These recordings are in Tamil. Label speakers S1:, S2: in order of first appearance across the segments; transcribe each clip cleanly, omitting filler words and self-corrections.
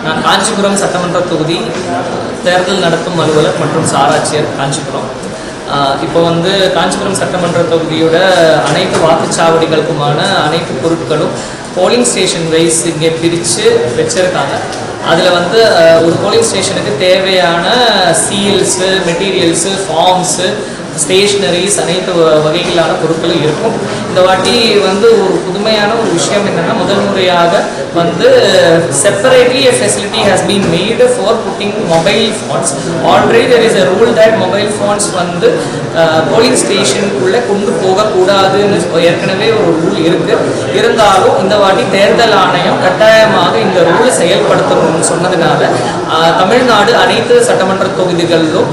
S1: நான் காஞ்சிபுரம் சட்டமன்ற தொகுதி தேர்தல் நடத்தும் அலுவலர் மற்றும் சாராட்சியர் காஞ்சிபுரம். இப்போ வந்து காஞ்சிபுரம் சட்டமன்ற தொகுதியோட அனைத்து வாக்குச்சாவடிகளுக்குமான அனைத்து பொருட்களும் போலிங் ஸ்டேஷன் வைஸ் இங்கே பிரித்து வச்சுருக்காங்க. அதில் வந்து ஒரு போலிங் ஸ்டேஷனுக்கு தேவையான சீல்ஸு, மெட்டீரியல்ஸு, ஃபார்ம்ஸு, ஸ்டேஷ்னரிஸ் அனைத்து வகைகளான பொருட்களும் இருக்கும். இந்த வாட்டி வந்து ஒரு புதுமையான ஒரு விஷயம் என்னென்னா, முதல் முறையாக வந்து separately a facility has been made for putting mobile phones. Already there is a rule that mobile phones வந்து போலிங் ஸ்டேஷனுக்குள்ளே கொண்டு போகக்கூடாதுன்னு ஏற்கனவே ஒரு ரூல் இருக்குது. இருந்தாலும் இந்த வாட்டி தேர்தல் ஆணையம் கட்டாயமாக இந்த ரூலை செயல்படுத்தணும்னு சொன்னதுனால தமிழ்நாடு அனைத்து சட்டமன்ற தொகுதிகளிலும்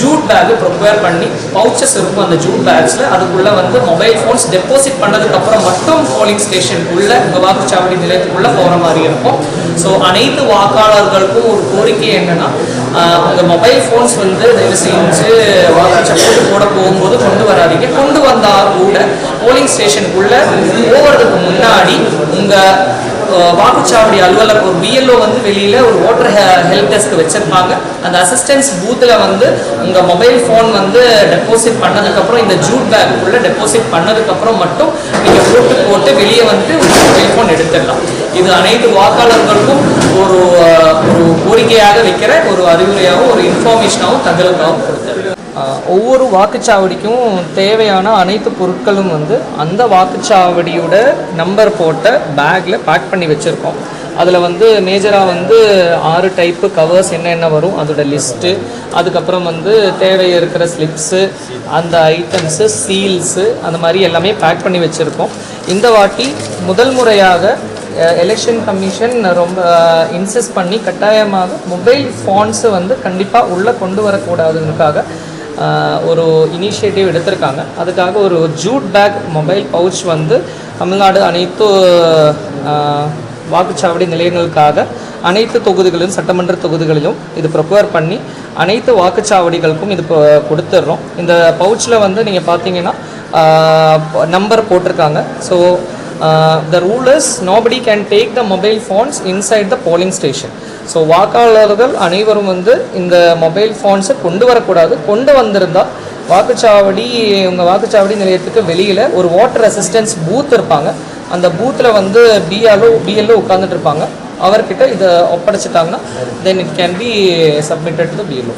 S1: ஜூட் பேக் ப்ரிப்பேர் பண்ணி பவுச்சஸ் இருக்கும். அந்த ஜூட் பேக்ஸில் அதுக்குள்ளே வந்து மொபைல் ஃபோன்ஸ் டெபாசிட் பண்ணதுக்கப்புறம் மட்டும் போலிங் ஸ்டேஷனுக்குள்ளே உங்கள் வாக்குச்சாவடி நிலையத்துக்குள்ளே போகிற மாதிரி இருக்கும். ஸோ அனைத்து வாக்காளர்களுக்கும் ஒரு கோரிக்கை என்னென்னா, உங்கள் மொபைல் ஃபோன்ஸ் வந்து தயவு செஞ்சு வாக்குச்சாவடி போட போகும்போது கொண்டு வராதிங்க. கொண்டு வந்தால் கூட போலிங் ஸ்டேஷனுக்குள்ளே போகிறதுக்கு முன்னாடி உங்கள் வாக்குச்சாவடி அலுவலர் ஒரு பிஎல்ஓ வந்து வெளியில் ஒரு ஓட்டர் ஹெல்ப் டெஸ்க் வச்சுருப்பாங்க. அந்த அசிஸ்டன்ஸ் பூத்தில் வந்து உங்கள் மொபைல் ஃபோன் வந்து டெபாசிட் பண்ணதுக்கப்புறம் இந்த ஜூட் பேக்குள்ளே டெபாசிட் பண்ணதுக்கப்புறம் மட்டும் நீங்கள் போட்டு வெளியே வந்து உங்கள் மொபைல் ஃபோன் எடுத்துடலாம். இது அனைத்து வாக்காளர்களுக்கும் ஒரு கோரிக்கையாக வைக்கிற ஒரு அறிவுரையாகவும் ஒரு இன்ஃபர்மேஷனாகவும் தகவலுக்காகவும் கொடுத்தது. ஒவ்வொரு வாக்குச்சாவடிக்கும் தேவையான அனைத்து பொருட்களும் வந்து அந்த வாக்குச்சாவடியோட நம்பர் போட்ட பேக்கில் பேக் பண்ணி வச்சுருக்கோம். அதில் வந்து மேஜராக வந்து 6 டைப்பு கவர்ஸ் என்னென்ன வரும் அதோட லிஸ்ட்டு, அதுக்கப்புறம் வந்து தேவை இருக்கிற ஸ்லிப்ஸு, அந்த ஐட்டம்ஸு, சீல்ஸு, அந்த மாதிரி எல்லாமே பேக் பண்ணி வச்சுருக்கோம். இந்த வாட்டி முதல் முறையாக எலெக்ஷன் கமிஷன் ரொம்ப இன்சிஸ்ட் பண்ணி கட்டாயமாக மொபைல் ஃபோன்ஸை வந்து கண்டிப்பாக உள்ளே கொண்டு வரக்கூடாதுன்னுக்காக ஒரு இனிஷியேட்டிவ் எடுத்திருக்காங்க. அதுக்காக ஒரு ஜூட் பேக் மொபைல் பவுச் வந்து தமிழ்நாடு அனைத்து வாக்குச்சாவடி நிலையங்களுக்காக அனைத்து தொகுதிகளிலும் சட்டமன்ற தொகுதிகளிலும் இது ப்ரிப்பேர் பண்ணி அனைத்து வாக்குச்சாவடிகளுக்கும் இது கொடுத்துட்றோம். இந்த பவுச்சில் வந்து நீங்கள் பார்த்தீங்கன்னா நம்பர் போட்டிருக்காங்க. So the rule is nobody can take the mobile phones inside the polling station. So வாக்காளர்கள் அனைவரும் வந்து இந்த மொபைல் ஃபோன்ஸை கொண்டு வரக்கூடாது. கொண்டு வந்திருந்தால் உங்கள் வாக்குச்சாவடி நிலையத்துக்கு வெளியில் ஒரு வாட்டர் அசிஸ்டன்ஸ் பூத் இருப்பாங்க. அந்த பூத்தில் வந்து பிஎல்ஓ உட்காந்துட்டு இருப்பாங்க. அவர்கிட்ட இதை ஒப்படைச்சிட்டாங்கன்னா then it can be submitted to the BLO.